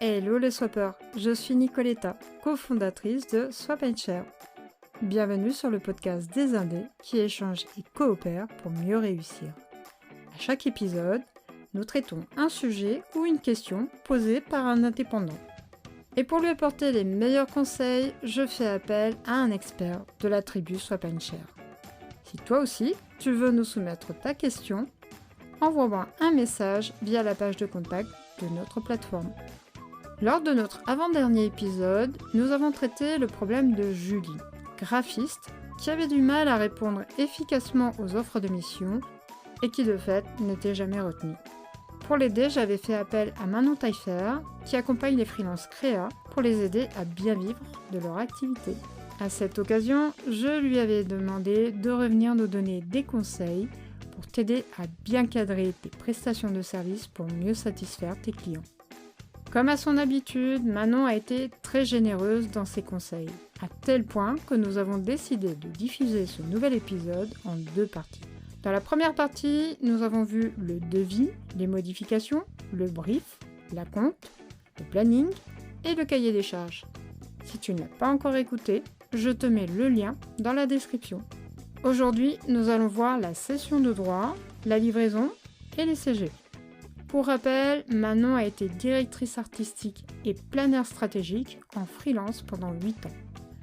Hello les swappers, je suis Nicoletta, cofondatrice de Swap & Share. Bienvenue sur le podcast des indés qui échangent et coopèrent pour mieux réussir. À chaque épisode, nous traitons un sujet ou une question posée par un indépendant. Et pour lui apporter les meilleurs conseils, je fais appel à un expert de la tribu Swap & Share. Si toi aussi, tu veux nous soumettre ta question, envoie-moi un message via la page de contact de notre plateforme. Lors de notre avant-dernier épisode, nous avons traité le problème de Julie, graphiste, qui avait du mal à répondre efficacement aux offres de mission et qui de fait n'était jamais retenue. Pour l'aider, j'avais fait appel à Manon Taillefer, qui accompagne les freelances créa pour les aider à bien vivre de leur activité. À cette occasion, je lui avais demandé de revenir nous donner des conseils pour t'aider à bien cadrer tes prestations de services pour mieux satisfaire tes clients. Comme à son habitude, Manon a été très généreuse dans ses conseils, à tel point que nous avons décidé de diffuser ce nouvel épisode en 2 parties. Dans la première partie, nous avons vu le devis, les modifications, le brief, la compte, le planning et le cahier des charges. Si tu ne l'as pas encore écouté, je te mets le lien dans la description. Aujourd'hui, nous allons voir la cession de droits, la livraison et les CG. Pour rappel, Manon a été directrice artistique et planeur stratégique en freelance pendant 8 ans.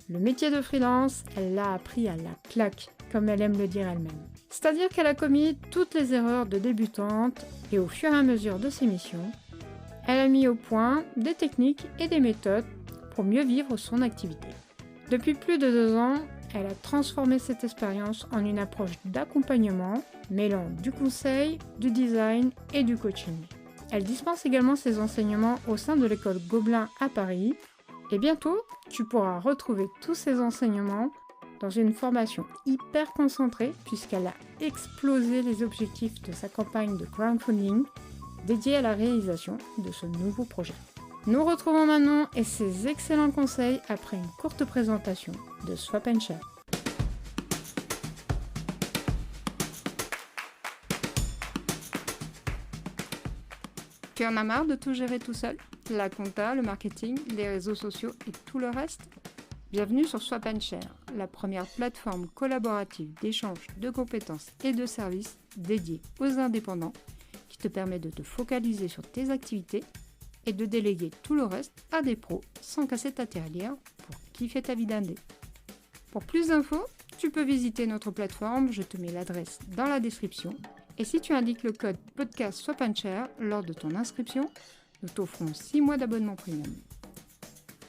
Le métier de freelance, elle l'a appris à la claque, comme elle aime le dire elle-même. C'est-à-dire qu'elle a commis toutes les erreurs de débutante et au fur et à mesure de ses missions, elle a mis au point des techniques et des méthodes pour mieux vivre son activité. Depuis plus de 2 ans, elle a transformé cette expérience en une approche d'accompagnement mêlant du conseil, du design et du coaching. Elle dispense également ses enseignements au sein de l'école Gobelin à Paris et bientôt, tu pourras retrouver tous ces enseignements dans une formation hyper concentrée puisqu'elle a explosé les objectifs de sa campagne de crowdfunding dédiée à la réalisation de ce nouveau projet. Nous retrouvons Manon et ses excellents conseils après une courte présentation de Swap & Share. Tu en as marre de tout gérer tout seul? La compta, le marketing, les réseaux sociaux et tout le reste? Bienvenue sur Swap & Share, la première plateforme collaborative d'échange de compétences et de services dédiée aux indépendants qui te permet de te focaliser sur tes activités et de déléguer tout le reste à des pros sans casser ta tirelire pour kiffer ta vie d'indé. Pour plus d'infos, tu peux visiter notre plateforme, je te mets l'adresse dans la description. Et si tu indiques le code podcast Swap & Share lors de ton inscription, nous t'offrons 6 mois d'abonnement premium.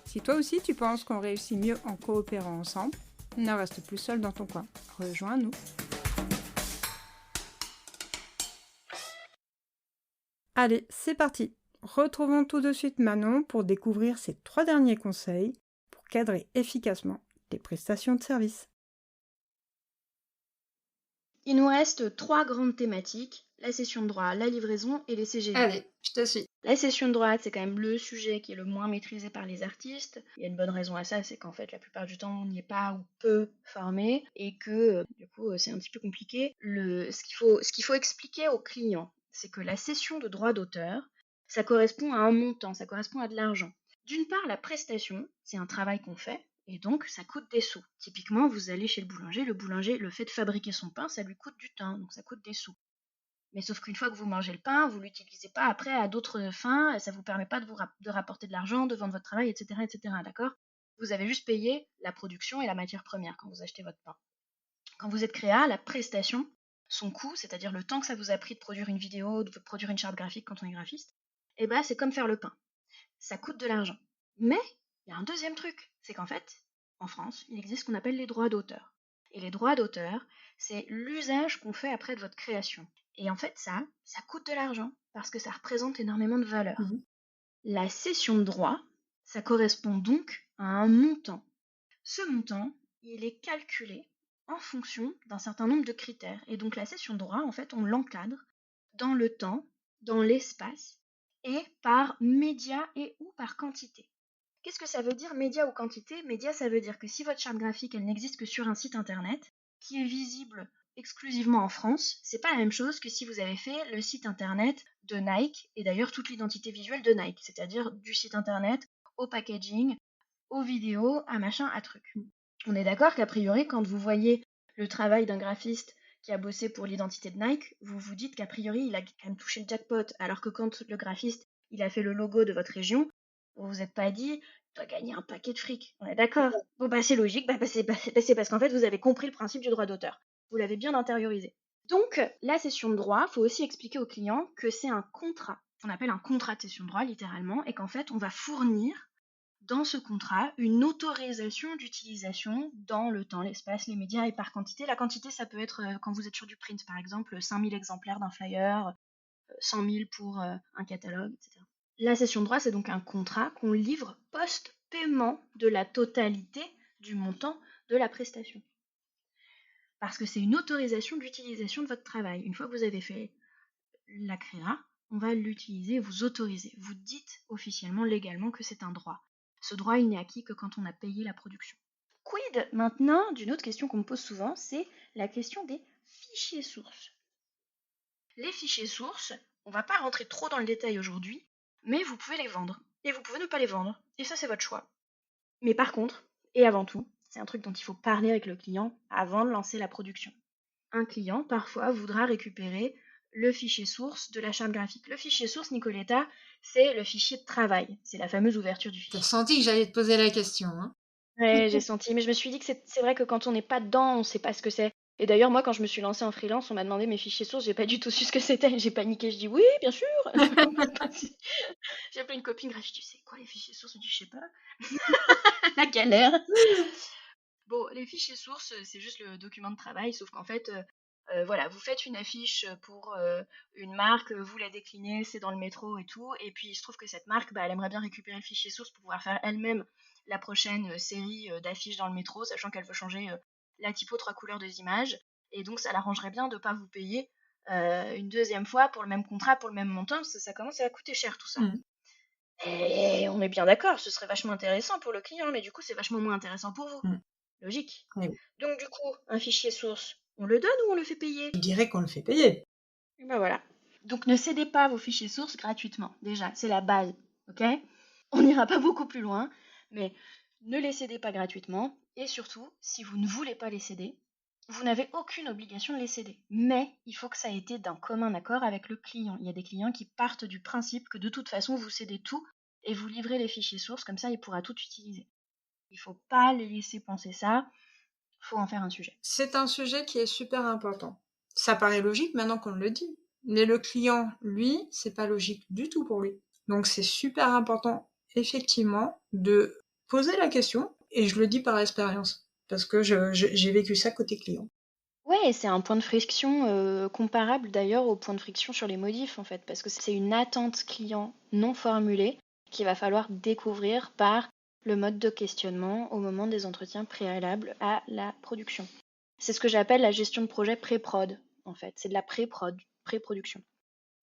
Si toi aussi tu penses qu'on réussit mieux en coopérant ensemble, ne reste plus seul dans ton coin. Rejoins-nous. Allez, c'est parti. Retrouvons tout de suite Manon pour découvrir ses 3 derniers conseils pour cadrer efficacement tes prestations de service. Il nous reste 3 grandes thématiques, la cession de droit, la livraison et les CGV. Allez, je te suis. La cession de droit, c'est quand même le sujet qui est le moins maîtrisé par les artistes. Il y a une bonne raison à ça, c'est qu'en fait, la plupart du temps, on n'y est pas ou peu formé et que, du coup, c'est un petit peu compliqué. Ce qu'il faut expliquer aux clients, c'est que la cession de droit d'auteur, ça correspond à un montant, ça correspond à de l'argent. D'une part, la prestation, c'est un travail qu'on fait, et donc ça coûte des sous. Typiquement, vous allez chez le boulanger, le fait de fabriquer son pain, ça lui coûte du temps, donc ça coûte des sous. Mais sauf qu'une fois que vous mangez le pain, vous l'utilisez pas après à d'autres fins, ça vous permet pas de rapporter de l'argent, de vendre votre travail, etc., etc., d'accord? Vous avez juste payé la production et la matière première quand vous achetez votre pain. Quand vous êtes créa, la prestation, son coût, c'est-à-dire le temps que ça vous a pris de produire une vidéo, de produire une charte graphique quand on est graphiste, eh ben, c'est comme faire le pain. Ça coûte de l'argent. Mais, il y a un deuxième truc, c'est qu'en fait, en France, il existe ce qu'on appelle les droits d'auteur. Et les droits d'auteur, c'est l'usage qu'on fait après de votre création. Et en fait, ça coûte de l'argent, parce que ça représente énormément de valeur. La cession de droit, ça correspond donc à un montant. Ce montant, il est calculé en fonction d'un certain nombre de critères. Et donc la cession de droit, en fait, on l'encadre dans le temps, dans l'espace, et par média et ou par quantité. Qu'est-ce que ça veut dire média ou quantité? Média, ça veut dire que si votre charte graphique, elle n'existe que sur un site internet, qui est visible exclusivement en France, c'est pas la même chose que si vous avez fait le site internet de Nike, et d'ailleurs toute l'identité visuelle de Nike, c'est-à-dire du site internet au packaging, aux vidéos, à machin, à truc. On est d'accord qu'a priori, quand vous voyez le travail d'un graphiste qui a bossé pour l'identité de Nike, vous vous dites qu'a priori, il a quand même touché le jackpot, alors que quand le graphiste, il a fait le logo de votre région, vous vous êtes pas dit, tu dois gagner un paquet de fric. On est d'accord? Bon, bah, c'est logique, c'est parce qu'en fait, vous avez compris le principe du droit d'auteur. Vous l'avez bien intériorisé. Donc, la cession de droit, il faut aussi expliquer au client que c'est un contrat. On appelle un contrat de cession de droit, littéralement, et qu'en fait, on va fournir dans ce contrat une autorisation d'utilisation dans le temps, l'espace, les médias et par quantité. La quantité, ça peut être, quand vous êtes sur du print, par exemple, 5000 exemplaires d'un flyer, 100 000 pour un catalogue, etc. La cession de droit, c'est donc un contrat qu'on livre post-paiement de la totalité du montant de la prestation. Parce que c'est une autorisation d'utilisation de votre travail. Une fois que vous avez fait la créa, on va l'utiliser, vous autoriser. Vous dites officiellement, légalement, que c'est un droit. Ce droit, il n'est acquis que quand on a payé la production. Quid maintenant d'une autre question qu'on me pose souvent, c'est la question des fichiers sources. Les fichiers sources, on ne va pas rentrer trop dans le détail aujourd'hui, mais vous pouvez les vendre. Et vous pouvez ne pas les vendre. Et ça, c'est votre choix. Mais par contre, et avant tout, c'est un truc dont il faut parler avec le client avant de lancer la production. Un client, parfois, voudra récupérer le fichier source de la charte graphique. Le fichier source, Nicoletta, c'est le fichier de travail. C'est la fameuse ouverture du T'as fichier. senti que j'allais te poser la question, hein? Ouais, j'ai senti. Mais je me suis dit que c'est vrai que quand on n'est pas dedans, on ne sait pas ce que c'est. Et d'ailleurs, moi, quand je me suis lancée en freelance, on m'a demandé mes fichiers sources, j'ai pas du tout su ce que c'était. J'ai paniqué, je dis oui, bien sûr. J'ai appelé une copine graphiste, tu sais quoi les fichiers sources? Je dis je sais pas. La galère. Bon, les fichiers sources, c'est juste le document de travail, sauf qu'en fait, voilà, vous faites une affiche pour une marque, vous la déclinez, c'est dans le métro et tout, et puis il se trouve que cette marque, bah, elle aimerait bien récupérer le fichier source pour pouvoir faire elle-même la prochaine série d'affiches dans le métro, sachant qu'elle veut changer la typo 3 couleurs des images, et donc ça l'arrangerait bien de ne pas vous payer une deuxième fois pour le même contrat, pour le même montant, parce que ça commence à coûter cher tout ça. Mm. Et on est bien d'accord, ce serait vachement intéressant pour le client, mais du coup c'est vachement moins intéressant pour vous. Mm. Logique. Oui. Donc du coup, un fichier source, on le donne ou on le fait payer? Je dirais qu'on le fait payer. Et ben voilà. Donc ne cédez pas vos fichiers sources gratuitement. Déjà, c'est la base, ok? On n'ira pas beaucoup plus loin, mais ne les cédez pas gratuitement. Et surtout, si vous ne voulez pas les céder, vous n'avez aucune obligation de les céder. Mais il faut que ça ait été d'un commun accord avec le client. Il y a des clients qui partent du principe que de toute façon, vous cédez tout et vous livrez les fichiers sources, comme ça il pourra tout utiliser. Il ne faut pas les laisser penser ça, il faut en faire un sujet. C'est un sujet qui est super important. Ça paraît logique maintenant qu'on le dit. Mais le client, lui, c'est pas logique du tout pour lui. Donc c'est super important, effectivement, de poser la question, et je le dis par expérience, parce que j'ai vécu ça côté client. Ouais, c'est un point de friction comparable d'ailleurs au point de friction sur les modifs en fait, parce que c'est une attente client non formulée qu'il va falloir découvrir par le mode de questionnement au moment des entretiens préalables à la production. C'est ce que j'appelle la gestion de projet pré-prod en fait, c'est de la pré-prod, pré-production.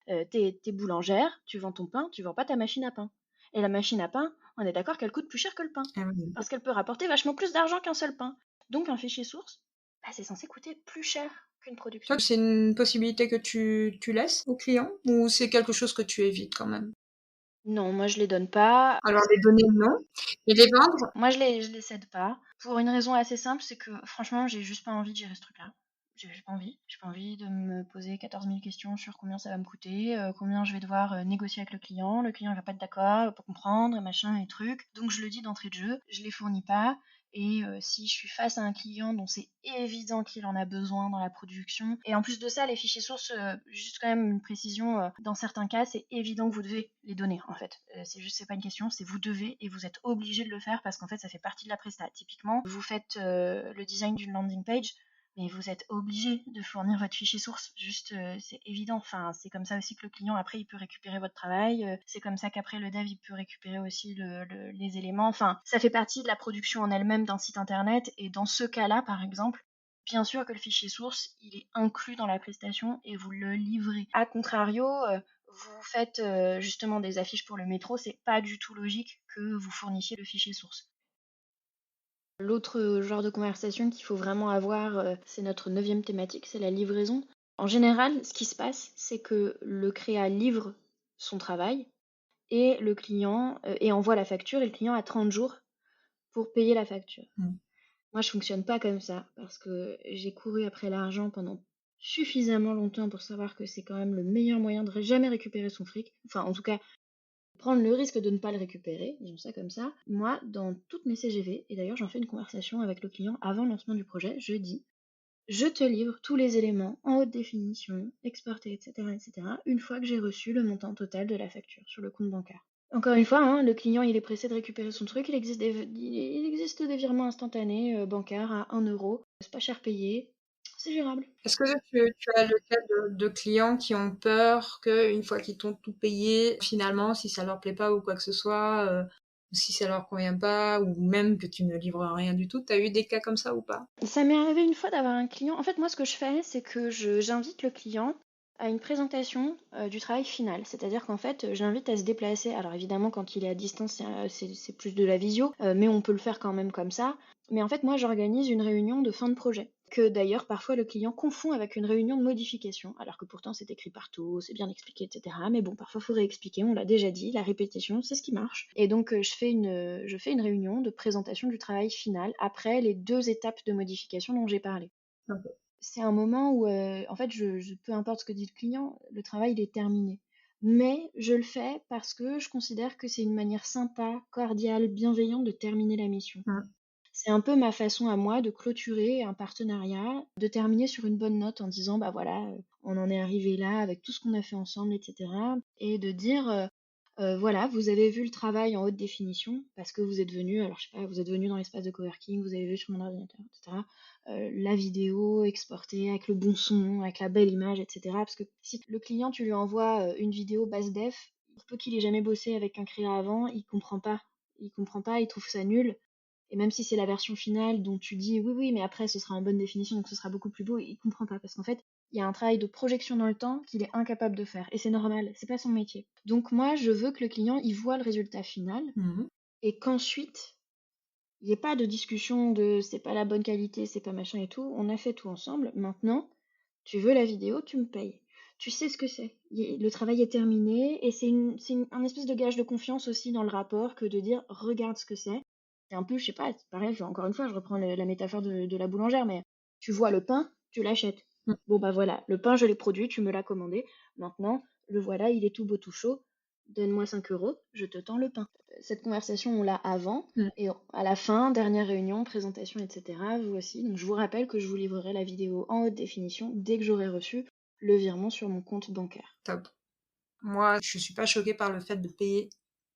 T'es boulangère, tu vends ton pain, tu vends pas ta machine à pain. Et la machine à pain, on est d'accord qu'elle coûte plus cher que le pain, Ah oui. parce qu'elle peut rapporter vachement plus d'argent qu'un seul pain. Donc un fichier source, bah, c'est censé coûter plus cher qu'une Toi, production. c'est une possibilité que tu laisses au client, ou c'est quelque chose que tu évites quand même? Non, moi je les donne pas. Alors les donner, non. Et les vendre? Moi je les cède pas. Pour une raison assez simple, c'est que franchement, j'ai juste pas envie de gérer ce truc-là. J'ai pas envie. J'ai pas envie de me poser 14 000 questions sur combien ça va me coûter, combien je vais devoir négocier avec le client. Le client il va pas être d'accord, il va pas comprendre, et machin et truc. Donc je le dis d'entrée de jeu, je les fournis pas. Et si je suis face à un client dont c'est évident qu'il en a besoin dans la production, et en plus de ça, les fichiers sources, juste quand même une précision, dans certains cas, c'est évident que vous devez les donner en fait. C'est pas une question, c'est vous devez et vous êtes obligé de le faire parce qu'en fait ça fait partie de la presta. Typiquement, vous faites le design d'une landing page, mais vous êtes obligé de fournir votre fichier source. Juste, c'est évident. Enfin, c'est comme ça aussi que le client, après, il peut récupérer votre travail. C'est comme ça qu'après, le dev, il peut récupérer aussi les éléments. Enfin, ça fait partie de la production en elle-même d'un site internet. Et dans ce cas-là, par exemple, bien sûr que le fichier source, il est inclus dans la prestation et vous le livrez. A contrario, vous faites justement des affiches pour le métro, c'est pas du tout logique que vous fournissiez le fichier source. L'autre genre de conversation qu'il faut vraiment avoir, c'est notre neuvième thématique, c'est la livraison. En général, ce qui se passe, c'est que le créa livre son travail et le client, et envoie la facture et le client a 30 jours pour payer la facture. Mmh. Moi, je fonctionne pas comme ça parce que j'ai couru après l'argent pendant suffisamment longtemps pour savoir que c'est quand même le meilleur moyen de jamais récupérer son fric. Enfin, en tout cas, prendre le risque de ne pas le récupérer, disons ça comme ça. Moi, dans toutes mes CGV, et d'ailleurs j'en fais une conversation avec le client avant le lancement du projet, je dis je te livre tous les éléments en haute définition, exportés, etc., etc., une fois que j'ai reçu le montant total de la facture sur le compte bancaire. Encore une fois, hein, le client il est pressé de récupérer son truc, il existe des virements instantanés bancaires à 1 euro, c'est pas cher payé, c'est gérable. Est-ce que tu as le cas de clients qui ont peur qu'une fois qu'ils t'ont tout payé, finalement, si ça leur plaît pas ou quoi que ce soit, ou si ça leur convient pas, ou même que tu ne livres rien du tout, tu as eu des cas comme ça ou pas? Ça m'est arrivé une fois d'avoir un client. En fait, moi, ce que je fais, c'est que j'invite le client à une présentation du travail final. C'est-à-dire qu'en fait, je l'invite à se déplacer. Alors évidemment, quand il est à distance, c'est plus de la visio, mais on peut le faire quand même comme ça. Mais en fait, moi, j'organise une réunion de fin de projet, que d'ailleurs, parfois, le client confond avec une réunion de modification, alors que pourtant, c'est écrit partout, c'est bien expliqué, etc. Mais bon, parfois, il faut réexpliquer, on l'a déjà dit, la répétition, c'est ce qui marche. Et donc, je fais une réunion de présentation du travail final après les 2 étapes de modification dont j'ai parlé. Ok. C'est un moment où, en fait, peu importe ce que dit le client, le travail, il est terminé. Mais je le fais parce que je considère que c'est une manière sympa, cordiale, bienveillante de terminer la mission. Mm. C'est un peu ma façon à moi de clôturer un partenariat, de terminer sur une bonne note en disant, bah voilà, on en est arrivé là avec tout ce qu'on a fait ensemble, etc. Et de dire, voilà, vous avez vu le travail en haute définition parce que vous êtes venu, alors je sais pas, vous êtes venu dans l'espace de coworking, vous avez vu sur mon ordinateur, etc. La vidéo exportée avec le bon son, avec la belle image, etc. Parce que si le client, tu lui envoies une vidéo basse def, pour peu qu'il ait jamais bossé avec un créa avant, il comprend pas. Il comprend pas, il trouve ça nul. Et même si c'est la version finale dont tu dis oui, oui, mais après ce sera en bonne définition, donc ce sera beaucoup plus beau, il comprend pas parce qu'en fait, il y a un travail de projection dans le temps qu'il est incapable de faire. Et c'est normal, c'est pas son métier. Donc moi, je veux que le client, il voit le résultat final Mhm. et qu'ensuite, il n'y ait pas de discussion de c'est pas la bonne qualité, c'est pas machin et tout. On a fait tout ensemble. Maintenant, tu veux la vidéo, tu me payes. Tu sais ce que c'est. Le travail est terminé et un espèce de gage de confiance aussi dans le rapport que de dire regarde ce que c'est. C'est un peu, je sais pas, c'est pareil, encore une fois, je reprends la métaphore de la boulangère, mais tu vois le pain, tu l'achètes. Mm. Bon bah voilà, le pain je l'ai produit, tu me l'as commandé. Maintenant, le voilà, il est tout beau tout chaud. Donne-moi 5 euros, je te tends le pain. Cette conversation, on l'a avant. Mm. Et à la fin, dernière réunion, présentation, etc., vous aussi. Donc je vous rappelle que je vous livrerai la vidéo en haute définition dès que j'aurai reçu le virement sur mon compte bancaire. Top. Moi, je suis pas choquée par le fait de payer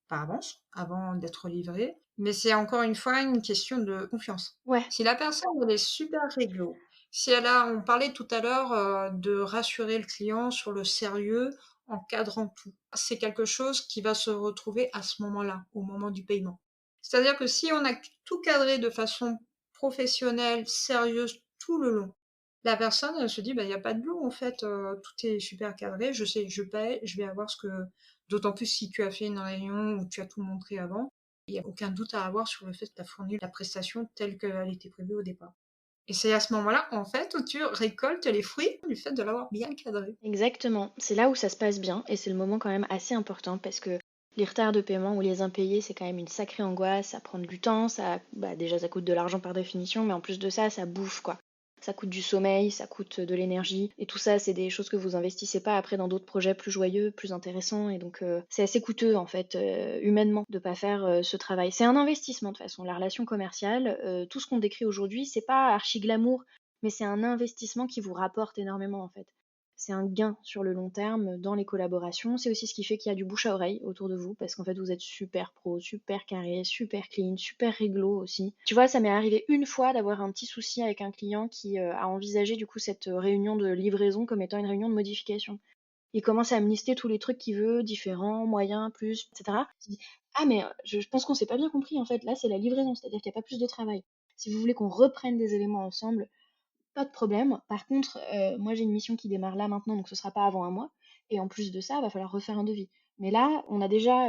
par avance, avant d'être livré, mais c'est encore une fois une question de confiance. Ouais, Si la personne, elle est super réglo, si on parlait tout à l'heure de rassurer le client sur le sérieux, en cadrant tout. C'est quelque chose qui va se retrouver à ce moment-là, au moment du paiement. C'est-à-dire que si on a tout cadré de façon professionnelle, sérieuse, tout le long, la personne, elle se dit, bah, il n'y a pas de loup, en fait, tout est super cadré, je sais, je paye, je vais avoir ce que... D'autant plus si tu as fait une réunion où tu as tout montré avant, il n'y a aucun doute à avoir sur le fait que tu as fourni la prestation telle qu'elle était prévue au départ. Et c'est à ce moment-là, en fait, où tu récoltes les fruits du fait de l'avoir bien cadré. exactement. C'est là où ça se passe bien et c'est le moment quand même assez important parce que les retards de paiement ou les impayés, c'est quand même une sacrée angoisse, ça prend du temps, déjà ça coûte de l'argent par définition, mais en plus de ça, ça bouffe quoi. Ça coûte du sommeil, ça coûte de l'énergie, et tout ça, c'est des choses que vous investissez pas après dans d'autres projets plus joyeux, plus intéressants, et donc c'est assez coûteux en fait, humainement, de pas faire ce travail. C'est un investissement de toute façon, la relation commerciale, tout ce qu'on décrit aujourd'hui, c'est pas archi glamour, mais c'est un investissement qui vous rapporte énormément en fait. C'est un gain sur le long terme dans les collaborations. C'est aussi ce qui fait qu'il y a du bouche à oreille autour de vous, parce qu'en fait, vous êtes super pro, super carré, super clean, super réglo aussi. Tu vois, ça m'est arrivé une fois d'avoir un petit souci avec un client qui a envisagé du coup cette réunion de livraison comme étant une réunion de modification. Il commence à me lister tous les trucs qu'il veut, différents, moyens, plus, etc. Je dis, ah mais je pense qu'on s'est pas bien compris en fait, là c'est la livraison, c'est-à-dire qu'il n'y a pas plus de travail. Si vous voulez qu'on reprenne des éléments ensemble, pas de problème. Par contre, moi j'ai une mission qui démarre là maintenant, donc ce sera pas avant un mois. Et en plus de ça, il va falloir refaire un devis. Mais là, on a déjà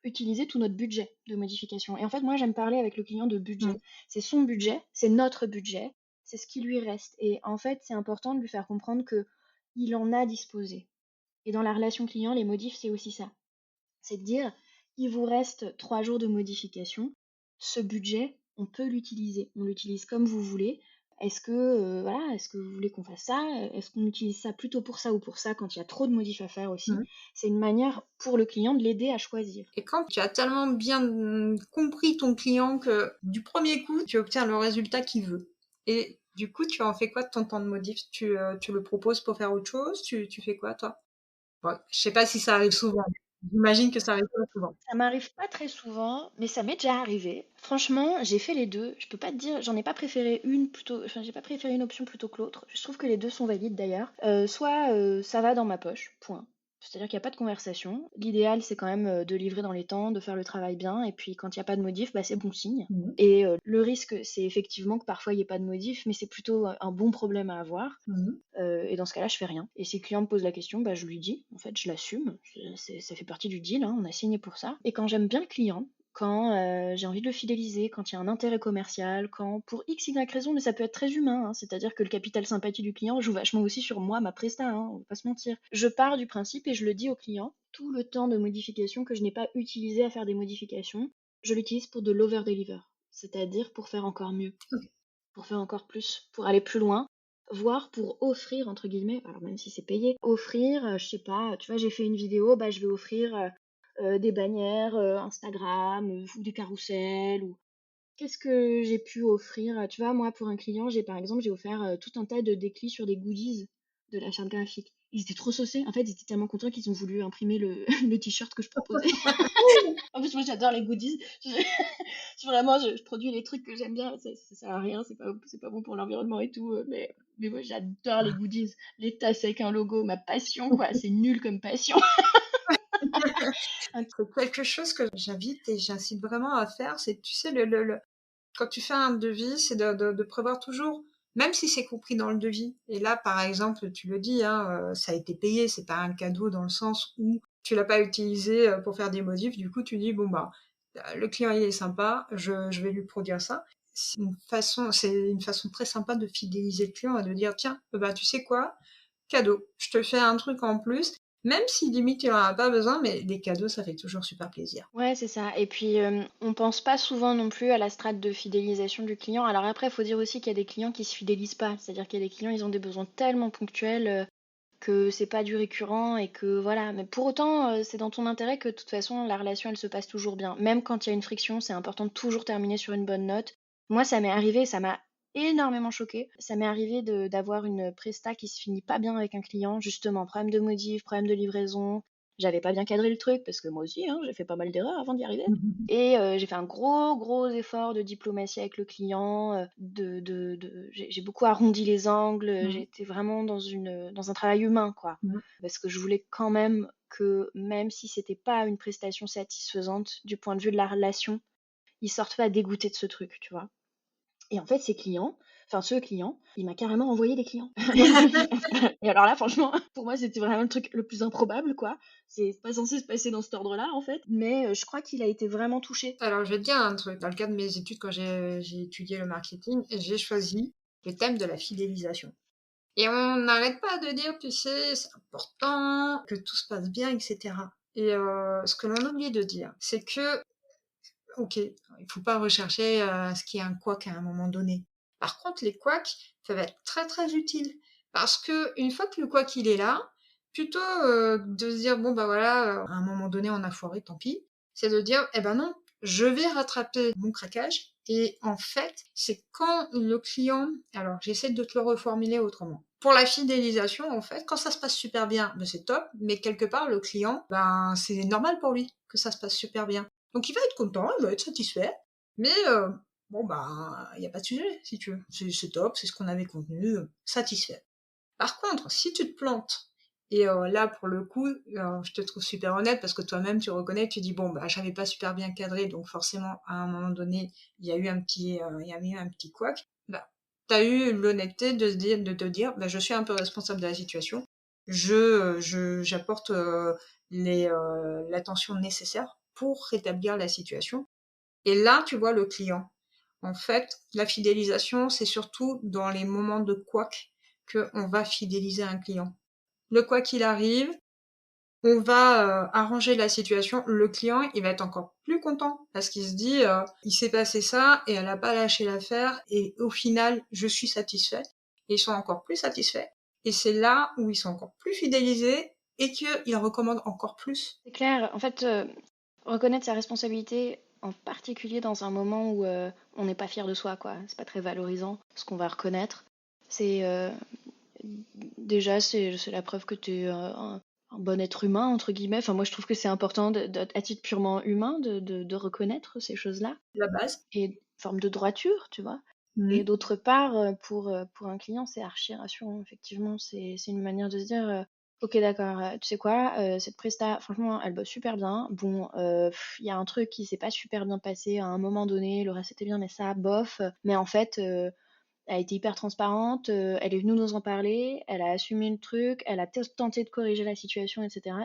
utiliser tout notre budget de modification. Et en fait, moi, j'aime parler avec le client de budget. Mmh. C'est son budget, c'est notre budget, c'est ce qui lui reste. Et en fait, c'est important de lui faire comprendre que il en a disposé. Et dans la relation client, les modifs, c'est aussi ça. C'est de dire, il vous reste 3 jours de modification. Ce budget, on peut l'utiliser. On l'utilise comme vous voulez. Est-ce que, voilà, est-ce que vous voulez qu'on fasse ça? Est-ce qu'on utilise ça plutôt pour ça ou pour ça quand il y a trop de modifs à faire aussi? Mmh. C'est une manière pour le client de l'aider à choisir. Et quand tu as tellement bien compris ton client que du premier coup, tu obtiens le résultat qu'il veut. Et du coup, tu en fais quoi de ton temps de modif? Tu le proposes pour faire autre chose? Tu fais quoi, toi? Ouais, je sais pas si ça arrive souvent. J'imagine que ça arrive pas souvent. Ça m'arrive pas très souvent, mais ça m'est déjà arrivé. Franchement, j'ai fait les deux. Je peux pas te dire, j'en ai pas préféré une plutôt, enfin, j'ai pas préféré une option plutôt que l'autre. Je trouve que les deux sont valides d'ailleurs. Soit ça va dans ma poche, point. C'est-à-dire qu'il n'y a pas de conversation. L'idéal, c'est quand même de livrer dans les temps, de faire le travail bien, et puis quand il n'y a pas de modif, bah, c'est bon signe. Mmh. Et le risque, c'est effectivement que parfois il n'y ait pas de modif, mais c'est plutôt un bon problème à avoir. Mmh. Et dans ce cas-là, je fais rien. Et si le client me pose la question, bah, je lui dis, en fait, je l'assume. Ça fait partie du deal, hein, on a signé pour ça. Et quand j'aime bien le client, quand j'ai envie de le fidéliser, quand il y a un intérêt commercial, quand pour X, Y raison, mais ça peut être très humain, hein, c'est-à-dire que le capital sympathie du client joue vachement aussi sur moi, ma presta, hein, on va pas se mentir. Je pars du principe et je le dis au client, tout le temps de modification que je n'ai pas utilisé à faire des modifications, je l'utilise pour de l'over-deliver, c'est-à-dire pour faire encore mieux, pour faire encore plus, pour aller plus loin, voire pour offrir, entre guillemets, alors même si c'est payé, offrir, je sais pas, tu vois, j'ai fait une vidéo, bah, je vais offrir des bannières Instagram ou des carousels ou qu'est-ce que j'ai pu offrir? Tu vois, moi, pour un client, par exemple, j'ai offert tout un tas de déclis sur des goodies de la charte graphique. Ils étaient trop saucés. En fait, ils étaient tellement contents qu'ils ont voulu imprimer le, le t-shirt que je proposais. En plus, moi, j'adore les goodies. Vraiment, je produis les trucs que j'aime bien. Ça sert à rien, c'est pas bon pour l'environnement et tout. Mais moi, j'adore les goodies. Les tasses avec un logo, ma passion, quoi. C'est nul comme passion. C'est quelque chose que j'invite et j'incite vraiment à faire, c'est, tu sais, quand tu fais un devis, c'est de prévoir toujours, même si c'est compris dans le devis. Et là, par exemple, tu le dis, hein, ça a été payé, c'est pas un cadeau dans le sens où tu l'as pas utilisé pour faire des modifs. Du coup, tu dis, bon, bah, le client, il est sympa, je vais lui produire ça. C'est une façon très sympa de fidéliser le client et de dire, tiens, bah, tu sais quoi? Cadeau, je te fais un truc en plus, même si limite il en a pas besoin, mais des cadeaux, ça fait toujours super plaisir. Ouais, c'est ça. Et puis, on pense pas souvent non plus à la strate de fidélisation du client. Alors après, il faut dire aussi qu'il y a des clients qui se fidélisent pas. C'est-à-dire qu'il y a des clients, ils ont des besoins tellement ponctuels que c'est pas du récurrent et que voilà. Mais pour autant, c'est dans ton intérêt que de toute façon, la relation, elle se passe toujours bien. Même quand il y a une friction, c'est important de toujours terminer sur une bonne note. Moi, ça m'est arrivé, ça m'a énormément choqué. Ça m'est arrivé d'avoir une presta qui se finit pas bien avec un client, justement, problème de modif, problème de livraison. J'avais pas bien cadré le truc parce que moi aussi, hein, j'ai fait pas mal d'erreurs avant d'y arriver. Et j'ai fait un gros effort de diplomatie avec le client, j'ai beaucoup arrondi les angles, j'ai Mmh. été vraiment dans un travail humain, quoi. Mmh. Parce que je voulais quand même que, même si c'était pas une prestation satisfaisante du point de vue de la relation, ils sortent pas dégoûtés de ce truc, tu vois? Et en fait, ce client, il m'a carrément envoyé des clients. Et alors là, franchement, pour moi, c'était vraiment le truc le plus improbable, quoi. C'est pas censé se passer dans cet ordre-là, en fait. Mais je crois qu'il a été vraiment touché. Alors, je vais te dire un truc. Dans le cadre de mes études, quand j'ai étudié le marketing, j'ai choisi le thème de la fidélisation. Et on n'arrête pas de dire, tu sais, c'est important, que tout se passe bien, etc. Et ce que l'on oublie de dire, c'est que, ok, il faut pas rechercher ce qui est un couac à un moment donné. Par contre, les couacs peuvent être très très utiles. Parce que une fois que le couac il est là, plutôt de se dire, bon bah voilà, à un moment donné on a foiré, tant pis, c'est de dire, eh ben non, je vais rattraper mon craquage. Et en fait, c'est quand le client, alors j'essaie de te le reformuler autrement. Pour la fidélisation, en fait, quand ça se passe super bien, ben c'est top, mais quelque part, le client, ben c'est normal pour lui que ça se passe super bien. Donc il va être content, il va être satisfait, mais bon bah il n'y a pas de sujet si tu veux. C'est top, c'est ce qu'on avait convenu, satisfait. Par contre, si tu te plantes, et là pour le coup, je te trouve super honnête parce que toi-même tu reconnais, tu dis bon bah j'avais pas super bien cadré, donc forcément à un moment donné il y a eu un petit couac. Bah t'as eu l'honnêteté de te dire bah je suis un peu responsable de la situation, j'apporte l'attention nécessaire pour rétablir la situation. Et là, tu vois le client. En fait, la fidélisation, c'est surtout dans les moments de couac qu'on va fidéliser un client. Le quoi qu'il arrive, on va arranger la situation. Le client, il va être encore plus content parce qu'il se dit, il s'est passé ça et elle n'a pas lâché l'affaire et au final, je suis satisfait. Et ils sont encore plus satisfaits. Et c'est là où ils sont encore plus fidélisés et qu'ils recommandent encore plus. C'est clair. En fait, reconnaître sa responsabilité, en particulier dans un moment où on n'est pas fier de soi, quoi. C'est pas très valorisant ce qu'on va reconnaître. C'est déjà c'est la preuve que tu es un bon être humain entre guillemets. Enfin, moi je trouve que c'est important à titre purement humain de reconnaître ces choses-là La base. et une forme de droiture, tu vois. Et Mhm. d'autre part, pour un client, c'est archi rassurant. Effectivement, c'est une manière de se dire, ok, d'accord, tu sais quoi, cette presta, franchement, elle bosse super bien. Bon, il y a un truc qui s'est pas super bien passé à un moment donné, le reste c'était bien, mais ça, bof. Mais en fait, elle a été hyper transparente, elle est venue nous en parler, elle a assumé le truc, elle a tenté de corriger la situation, etc.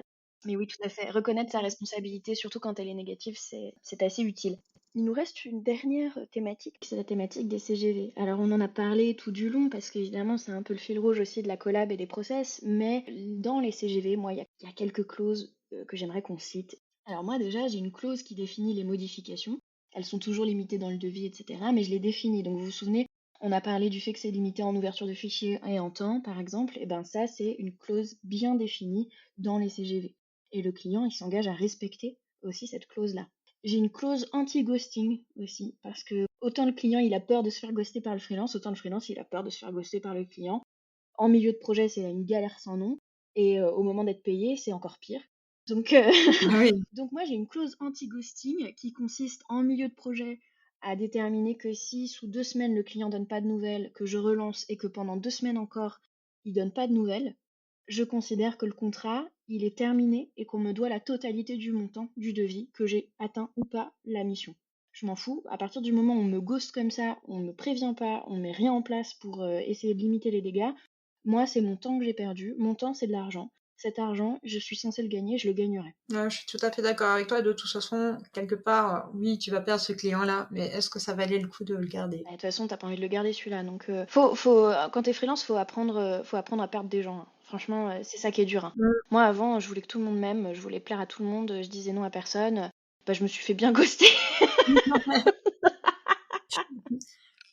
Mais oui, tout à fait. Reconnaître sa responsabilité, surtout quand elle est négative, c'est assez utile. Il nous reste une dernière thématique, c'est la thématique des CGV. Alors on en a parlé tout du long parce qu'évidemment c'est un peu le fil rouge aussi de la collab et des process, mais dans les CGV, moi il y a quelques clauses que j'aimerais qu'on cite. Alors moi déjà j'ai une clause qui définit les modifications. Elles sont toujours limitées dans le devis, etc. Mais je les définis. Donc vous vous souvenez, on a parlé du fait que c'est limité en ouverture de fichiers et en temps, par exemple. Et ben ça c'est une clause bien définie dans les CGV. Et le client il s'engage à respecter aussi cette clause-là. J'ai une clause anti-ghosting aussi, parce que autant le client il a peur de se faire ghoster par le freelance, autant le freelance il a peur de se faire ghoster par le client. En milieu de projet, c'est une galère sans nom, et au moment d'être payé, c'est encore pire. Donc, Ah oui. donc moi j'ai une clause anti-ghosting qui consiste en milieu de projet à déterminer que si sous 2 semaines le client donne pas de nouvelles, que je relance et que pendant 2 semaines encore il donne pas de nouvelles, je considère que le contrat, il est terminé et qu'on me doit la totalité du montant du devis, que j'ai atteint ou pas la mission. Je m'en fous. À partir du moment où on me ghost comme ça, on ne me prévient pas, on ne met rien en place pour essayer de limiter les dégâts, moi, c'est mon temps que j'ai perdu. Mon temps, c'est de l'argent. Cet argent, je suis censée le gagner, je le gagnerai. Ouais, je suis tout à fait d'accord avec toi. De toute façon, quelque part, oui, tu vas perdre ce client-là, mais est-ce que ça valait le coup de le garder? Bah, de toute façon, t'as pas envie de le garder celui-là. Donc, quand t'es freelance, faut apprendre à perdre des gens, hein. Franchement, c'est ça qui est dur, hein. Mm. Moi, avant, je voulais que tout le monde m'aime, je voulais plaire à tout le monde, je disais non à personne. Bah, je me suis fait bien ghoster.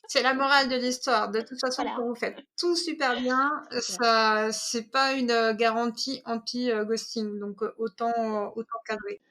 C'est la morale de l'histoire. De toute façon, Voilà, quand vous faites tout super bien, c'est ça. ça, c'est pas une garantie anti-ghosting. Donc, autant cadrer.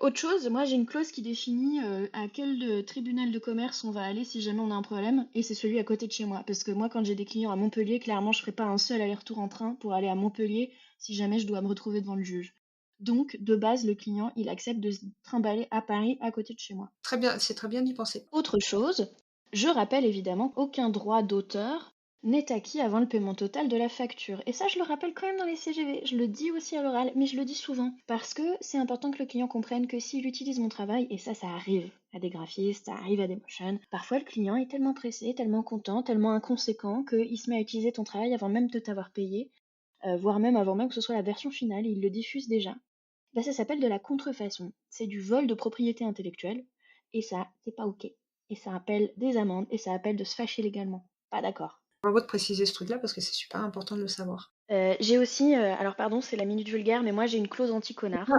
Autre chose, moi j'ai une clause qui définit à quel tribunal de commerce on va aller si jamais on a un problème, et c'est celui à côté de chez moi. Parce que moi, quand j'ai des clients à Montpellier, clairement, je ferai pas un seul aller-retour en train pour aller à Montpellier si jamais je dois me retrouver devant le juge. Donc, de base, le client, il accepte de se trimballer à Paris à côté de chez moi. Très bien, c'est très bien d'y penser. Autre chose, je rappelle évidemment qu'aucun droit d'auteur n'est acquis avant le paiement total de la facture. Et ça, je le rappelle quand même dans les CGV. Je le dis aussi à l'oral, mais je le dis souvent. Parce que c'est important que le client comprenne que s'il utilise mon travail, et ça arrive à des graphistes, ça arrive à des motion, parfois le client est tellement pressé, tellement content, tellement inconséquent qu'il se met à utiliser ton travail avant même de t'avoir payé, voire même avant même que ce soit la version finale, il le diffuse déjà. Bah, ça s'appelle de la contrefaçon. C'est du vol de propriété intellectuelle, et ça, c'est pas ok. Et ça appelle des amendes, et ça appelle de se fâcher légalement. Pas d'accord. Bravo de préciser ce truc-là parce que c'est super important de le savoir. J'ai aussi, alors pardon, c'est la minute vulgaire, mais moi j'ai une clause anti-connard.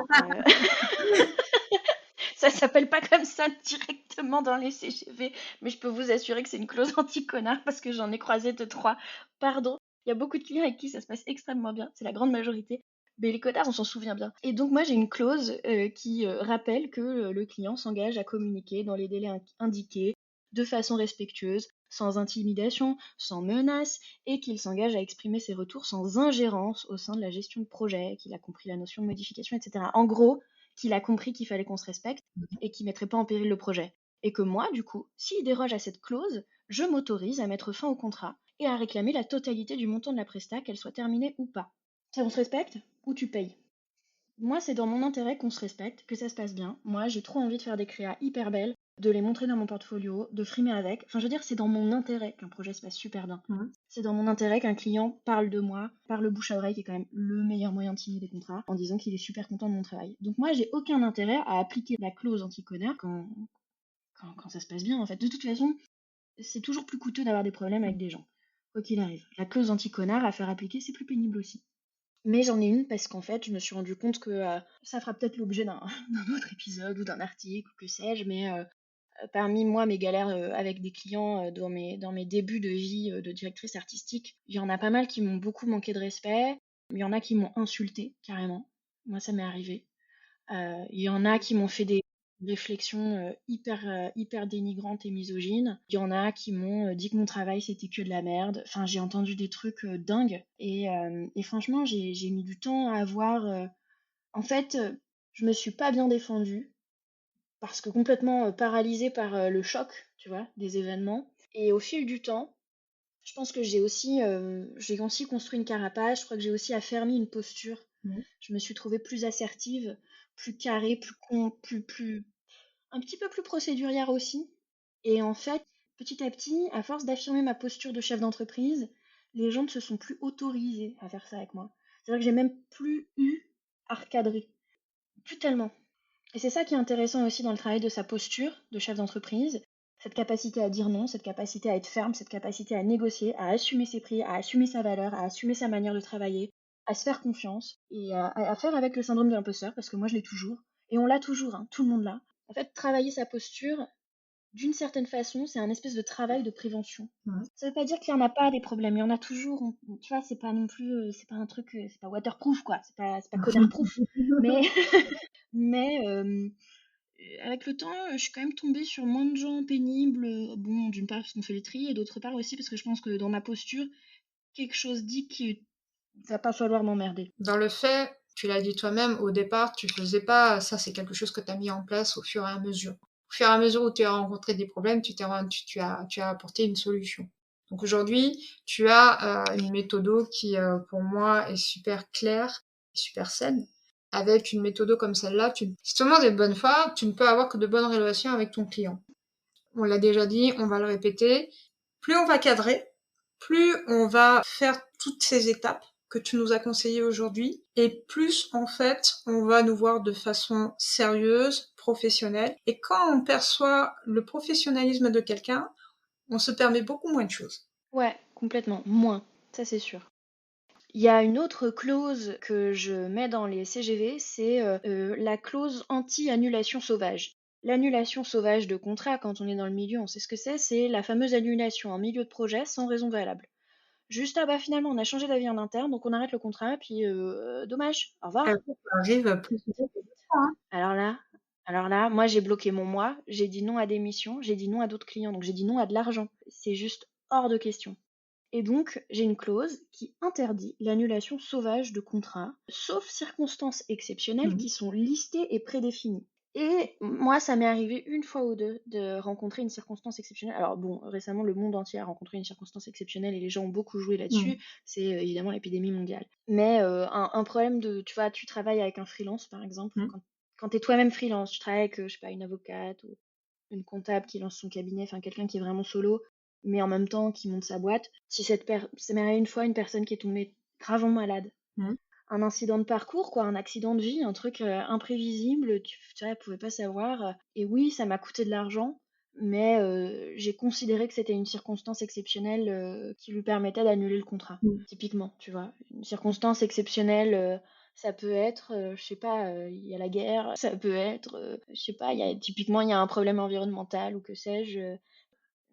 Ça s'appelle pas comme ça directement dans les CGV, mais je peux vous assurer que c'est une clause anti-connard parce que j'en ai croisé 2, 3. Pardon, il y a beaucoup de clients avec qui ça se passe extrêmement bien, c'est la grande majorité. Mais les connards, on s'en souvient bien. Et donc moi j'ai une clause qui rappelle que le client s'engage à communiquer dans les délais indiqués, de façon respectueuse, sans intimidation, sans menace, et qu'il s'engage à exprimer ses retours sans ingérence au sein de la gestion de projet, qu'il a compris la notion de modification, etc. En gros, qu'il a compris qu'il fallait qu'on se respecte et qui mettrait pas en péril le projet. Et que moi, du coup, s'il déroge à cette clause, je m'autorise à mettre fin au contrat et à réclamer la totalité du montant de la presta, qu'elle soit terminée ou pas. Ça, on se respecte ou tu payes. Moi, c'est dans mon intérêt qu'on se respecte, que ça se passe bien. Moi, j'ai trop envie de faire des créas hyper belles. de les montrer dans mon portfolio, de frimer avec. Enfin, je veux dire, c'est dans mon intérêt qu'un projet se passe super bien. C'est dans mon intérêt qu'un client parle de moi, parle bouche à oreille, qui est quand même le meilleur moyen de signer des contrats, en disant qu'il est super content de mon travail. Donc moi, j'ai aucun intérêt à appliquer la clause anti-connard quand ça se passe bien, en fait. De toute façon, c'est toujours plus coûteux d'avoir des problèmes avec des gens, quoi qu'il arrive. La clause anti-connard à faire appliquer, c'est plus pénible aussi. Mais j'en ai une parce qu'en fait, je me suis rendu compte que ça fera peut-être l'objet d'un autre épisode ou d'un article ou que sais-je, mais parmi moi, mes galères avec des clients dans mes débuts de vie de directrice artistique, il y en a pas mal qui m'ont beaucoup manqué de respect. Il y en a qui m'ont insulté carrément. Moi, ça m'est arrivé. Il y en a qui m'ont fait des réflexions hyper dénigrantes et misogynes. Il y en a qui m'ont dit que mon travail c'était que de la merde. Enfin, j'ai entendu des trucs dingues. Et franchement, j'ai mis du temps à avoir. En fait, je me suis pas bien défendue parce que complètement paralysée par le choc, tu vois, des événements. Et au fil du temps, je pense que j'ai aussi construit une carapace, je crois que j'ai aussi affermi une posture. Je me suis trouvée plus assertive, plus carrée, un petit peu plus procédurière aussi. Et en fait, petit à petit, à force d'affirmer ma posture de chef d'entreprise, les gens ne se sont plus autorisés à faire ça avec moi. C'est-à-dire que j'ai même plus eu à recadrer. Plus tellement. Et c'est ça qui est intéressant aussi dans le travail de sa posture de chef d'entreprise, cette capacité à dire non, cette capacité à être ferme, cette capacité à négocier, à assumer ses prix, à assumer sa valeur, à assumer sa manière de travailler, à se faire confiance et à faire avec le syndrome de l'imposteur, parce que moi je l'ai toujours, et on l'a toujours, hein, tout le monde l'a. En fait, travailler sa posture, d'une certaine façon, c'est un espèce de travail de prévention. Ça veut pas dire qu'il y en a pas des problèmes, il y en a toujours. Tu vois, c'est pas non plus, c'est pas un truc, c'est pas waterproof quoi, c'est pas connard-proof. Mais, mais avec le temps, je suis quand même tombée sur moins de gens pénibles. Bon, d'une part parce qu'on fait les tris, et d'autre part aussi parce que je pense que dans ma posture, quelque chose dit qu'il va pas falloir m'emmerder. Dans le fait, tu l'as dit toi-même, au départ, tu faisais pas, ça c'est quelque chose que tu as mis en place au fur et à mesure. Au fur et à mesure où tu as rencontré des problèmes, tu as apporté une solution. Donc aujourd'hui, tu as une méthode qui, pour moi, est super claire, super saine. Avec une méthode comme celle-là, si tu demandes de bonne foi, tu ne peux avoir que de bonnes relations avec ton client. On l'a déjà dit, on va le répéter. Plus on va cadrer, plus on va faire toutes ces étapes que tu nous as conseillées aujourd'hui, et plus en fait on va nous voir de façon sérieuse, professionnelle. Et quand on perçoit le professionnalisme de quelqu'un, on se permet beaucoup moins de choses. Ouais, complètement, moins, ça c'est sûr. Il y a une autre clause que je mets dans les CGV, c'est la clause anti-annulation sauvage. L'annulation sauvage de contrat, quand on est dans le milieu, on sait ce que c'est la fameuse annulation en milieu de projet sans raison valable. Juste, ah bah finalement, on a changé d'avis en interne, donc on arrête le contrat, puis dommage, au revoir. Ça arrive plus souvent que ça, hein. Alors là, moi j'ai bloqué mon mois, j'ai dit non à des missions, j'ai dit non à d'autres clients, donc j'ai dit non à de l'argent. C'est juste hors de question. Et donc, j'ai une clause qui interdit l'annulation sauvage de contrats, sauf circonstances exceptionnelles qui sont listées et prédéfinies. Et moi, ça m'est arrivé une fois ou deux de rencontrer une circonstance exceptionnelle. Alors bon, récemment, le monde entier a rencontré une circonstance exceptionnelle et les gens ont beaucoup joué là-dessus. C'est évidemment l'épidémie mondiale. Mais un problème de, tu vois, tu travailles avec un freelance, par exemple. Quand tu es toi-même freelance, tu travailles avec, je sais pas, une avocate ou une comptable qui lance son cabinet, enfin quelqu'un qui est vraiment solo, mais en même temps qui monte sa boîte. Si ça m'est arrivé une fois une personne qui est tombée gravement malade. Un incident de parcours, quoi, un accident de vie, un truc imprévisible, tu vois, elle pouvait pas savoir. Et oui, ça m'a coûté de l'argent, mais j'ai considéré que c'était une circonstance exceptionnelle qui lui permettait d'annuler le contrat, typiquement, tu vois. Une circonstance exceptionnelle, ça peut être, je sais pas, il y a la guerre, ça peut être, je sais pas, typiquement il y a un problème environnemental ou que sais-je.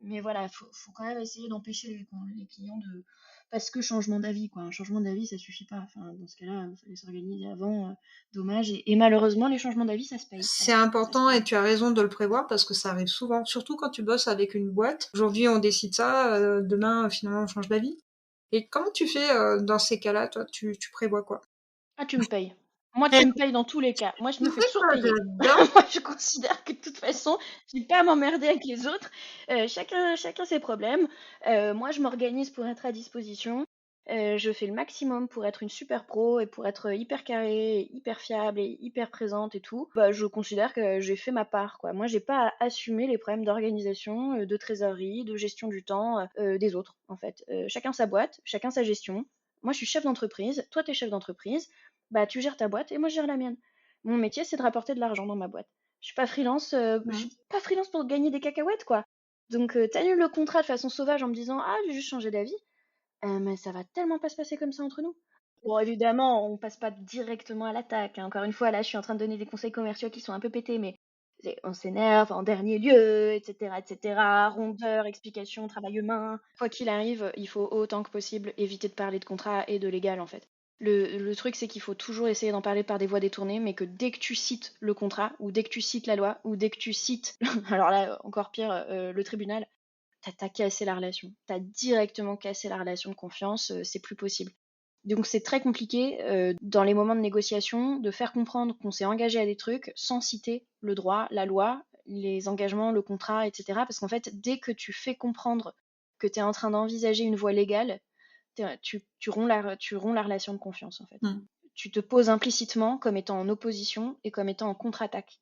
Mais voilà, faut quand même essayer d'empêcher les clients de... Parce que changement d'avis, quoi. Un changement d'avis, ça suffit pas. Enfin, dans ce cas-là, il fallait s'organiser avant. Dommage. Et malheureusement, les changements d'avis, ça se paye. C'est important et tu as raison de le prévoir parce que ça arrive souvent, surtout quand tu bosses avec une boîte. Aujourd'hui, on décide ça, demain, finalement, on change d'avis. Et comment tu fais dans ces cas-là, toi, tu prévois quoi? Ah, tu me payes. Moi, tu me payes dans tous les cas. Moi, je me fais toujours payer. J'adore. Moi, je considère que de toute façon, je n'ai pas à m'emmerder avec les autres. Chacun ses problèmes. Moi, je m'organise pour être à disposition. Je fais le maximum pour être une super pro et pour être hyper carrée, hyper fiable et hyper présente et tout. Bah, je considère que j'ai fait ma part, quoi. Moi, j'ai pas à assumer les problèmes d'organisation, de trésorerie, de gestion du temps, des autres, en fait. Chacun sa boîte, chacun sa gestion. Moi, je suis chef d'entreprise, toi, t'es chef d'entreprise. Bah, tu gères ta boîte et moi, je gère la mienne. Mon métier, c'est de rapporter de l'argent dans ma boîte. Je Ouais. suis pas freelance pour gagner des cacahuètes, quoi. Donc, t'annules le contrat de façon sauvage en me disant: «Ah, j'ai juste changé d'avis». Mais ça va tellement pas se passer comme ça entre nous. Bon, évidemment, on passe pas directement à l'attaque, hein. Encore une fois, là, je suis en train de donner des conseils commerciaux qui sont un peu pétés, mais on s'énerve en dernier lieu, etc., etc. Rondeur, explication, travail humain. Quoi qu'il arrive, il faut autant que possible éviter de parler de contrat et de légal, en fait. Le truc, c'est qu'il faut toujours essayer d'en parler par des voies détournées, mais que dès que tu cites le contrat, ou dès que tu cites la loi, ou dès que tu cites, alors là, encore pire, le tribunal, t'as cassé la relation. T'as directement cassé la relation de confiance, c'est plus possible. Donc c'est très compliqué dans les moments de négociation de faire comprendre qu'on s'est engagé à des trucs sans citer le droit, la loi, les engagements, le contrat, etc. Parce qu'en fait, dès que tu fais comprendre que tu es en train d'envisager une voie légale, tu romps la relation de confiance en fait. Mm. Tu te poses implicitement comme étant en opposition et comme étant en contre-attaque.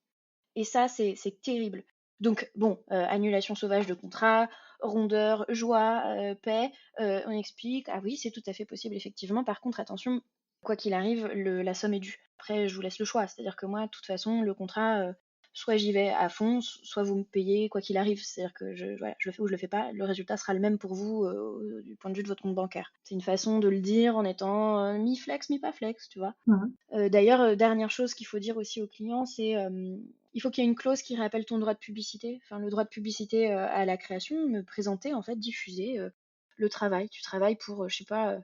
Et ça, c'est terrible. Donc, bon, annulation sauvage de contrat, rondeur, joie, paix, on explique, ah oui, c'est tout à fait possible, effectivement. Par contre, attention, quoi qu'il arrive, la somme est due. Après, je vous laisse le choix. C'est-à-dire que moi, de toute façon, le contrat, soit j'y vais à fond, soit vous me payez, quoi qu'il arrive. C'est-à-dire que voilà, je le fais ou je le fais pas, le résultat sera le même pour vous du point de vue de votre compte bancaire. C'est une façon de le dire en étant mi-flex, mi-pas flex, tu vois. D'ailleurs, dernière chose qu'il faut dire aussi aux clients, c'est il faut qu'il y ait une clause qui rappelle ton droit de publicité. Enfin, le droit de publicité à la création, me présenter, en fait, diffuser le travail. Tu travailles pour, je sais pas,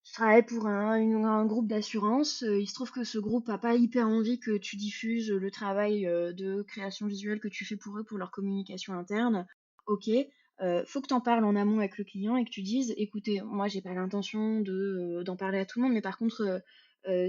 tu travailles pour un groupe d'assurance. Il se trouve que ce groupe a pas hyper envie que tu diffuses le travail de création visuelle que tu fais pour eux, pour leur communication interne. Ok, faut que tu en parles en amont avec le client et que tu dises, écoutez, moi j'ai pas l'intention d'en parler à tout le monde, mais par contre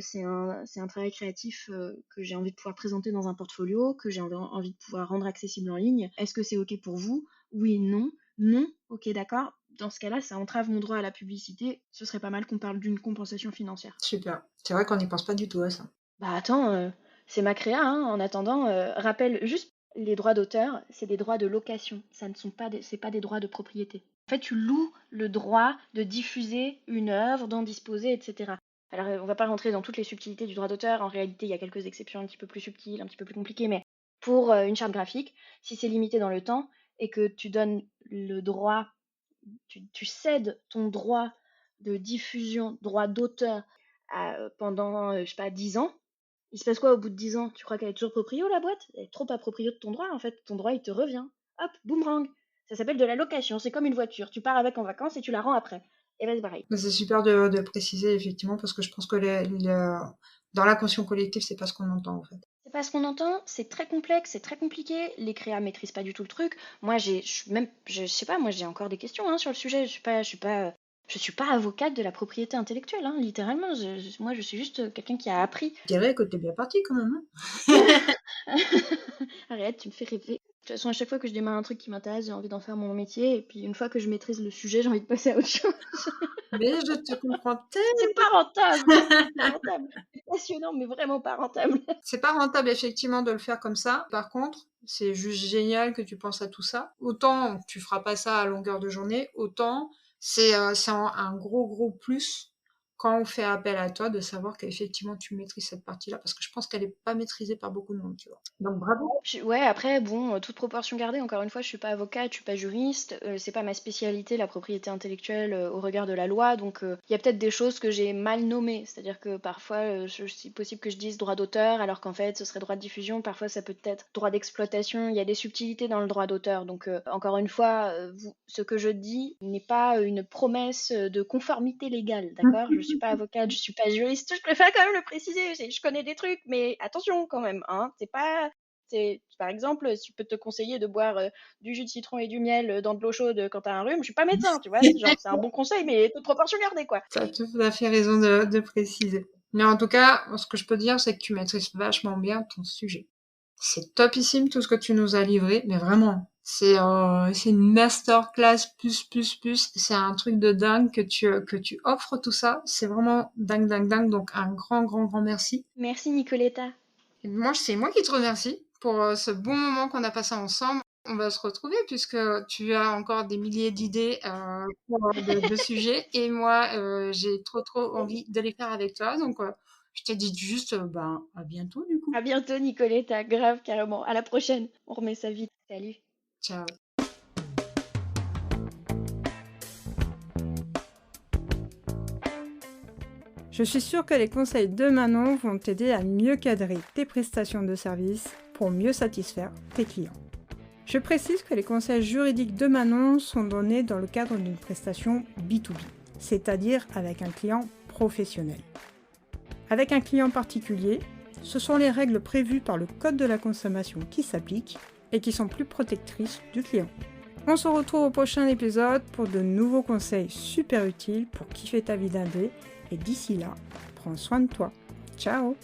c'est un travail créatif que j'ai envie de pouvoir présenter dans un portfolio, que j'ai envie de pouvoir rendre accessible en ligne. Est-ce que c'est ok pour vous? Oui, non. Non, ok, d'accord. Dans ce cas-là, ça entrave mon droit à la publicité. Ce serait pas mal qu'on parle d'une compensation financière. Super. C'est vrai qu'on n'y pense pas du tout à ça. Bah attends, c'est ma créa, hein. En attendant, rappelle juste, les droits d'auteur, c'est des droits de location. Ça ne sont pas c'est pas des droits de propriété. En fait, tu loues le droit de diffuser une œuvre, d'en disposer, etc. Alors, on va pas rentrer dans toutes les subtilités du droit d'auteur. En réalité, il y a quelques exceptions un petit peu plus subtiles, un petit peu plus compliquées, mais pour une charte graphique, si c'est limité dans le temps et que tu donnes le droit, tu cèdes ton droit de diffusion, droit d'auteur pendant, je sais pas, 10 ans, il se passe quoi au bout de 10 ans? Tu crois qu'elle est toujours proprio, la boîte? Elle est trop à proprio de ton droit, en fait. Ton droit, il te revient. Hop, boomerang. Ça s'appelle de la location. C'est comme une voiture. Tu pars avec en vacances et tu la rends après. Et ben, c'est pareil. Mais c'est super de le préciser, effectivement, parce que je pense que dans la conscience collective, c'est pas ce qu'on entend, en fait. C'est pas ce qu'on entend, c'est très complexe, c'est très compliqué. Les créas maîtrisent pas du tout le truc. Moi, je sais pas, moi, j'ai encore des questions hein, sur le sujet. Je suis pas avocate de la propriété intellectuelle, hein, littéralement. Moi, je suis juste quelqu'un qui a appris. Je dirais que t'es bien parti, quand même. Hein. Arrête, tu me fais rêver. De toute façon, à chaque fois que je démarre un truc qui m'intéresse, j'ai envie d'en faire mon métier. Et puis, une fois que je maîtrise le sujet, j'ai envie de passer à autre chose. Mais je te comprends C'est pas rentable. C'est pas rentable. C'est passionnant, mais vraiment pas rentable. C'est pas rentable effectivement de le faire comme ça. Par contre, c'est juste génial que tu penses à tout ça. Autant tu feras pas ça à longueur de journée, autant c'est un gros plus quand on fait appel à toi de savoir qu'effectivement tu maîtrises cette partie-là parce que je pense qu'elle est pas maîtrisée par beaucoup de monde, tu vois. Donc bravo. Ouais, après, bon, toute proportion gardée, encore une fois, je suis pas avocate, je suis pas juriste, c'est pas ma spécialité, la propriété intellectuelle au regard de la loi, donc il y a peut-être des choses que j'ai mal nommées, c'est-à-dire que parfois, c'est possible que je dise droit d'auteur, alors qu'en fait, ce serait droit de diffusion, parfois ça peut être droit d'exploitation, il y a des subtilités dans le droit d'auteur, donc encore une fois, ce que je dis n'est pas une promesse de conformité légale, d'accord? Je suis pas avocate, je suis pas juriste, je préfère quand même le préciser, je connais des trucs, mais attention quand même, hein, c'est pas... Par exemple, si je peux te conseiller de boire du jus de citron et du miel dans de l'eau chaude quand t'as un rhume, je suis pas médecin, tu vois, c'est un bon conseil, mais toute proportion gardée, quoi. T'as tout à fait raison de préciser. Mais en tout cas, ce que je peux dire, c'est que tu maîtrises vachement bien ton sujet. C'est topissime tout ce que tu nous as livré, mais vraiment, C'est une masterclass plus. C'est un truc de dingue que tu offres tout ça. C'est vraiment dingue. Donc, un grand merci. Merci Nicoletta. Et c'est moi qui te remercie pour ce bon moment qu'on a passé ensemble. On va se retrouver puisque tu as encore des milliers d'idées de sujets et moi j'ai trop envie de les faire avec toi. Donc je te dis juste à bientôt du coup. À bientôt Nicoletta, grave carrément. À la prochaine. On remet ça vite. Salut. Ciao. Je suis sûre que les conseils de Manon vont t'aider à mieux cadrer tes prestations de service pour mieux satisfaire tes clients. Je précise que les conseils juridiques de Manon sont donnés dans le cadre d'une prestation B2B, c'est-à-dire avec un client professionnel. Avec un client particulier, ce sont les règles prévues par le Code de la consommation qui s'appliquent et qui sont plus protectrices du client. On se retrouve au prochain épisode pour de nouveaux conseils super utiles pour kiffer ta vie d'indé. Et d'ici là, prends soin de toi. Ciao!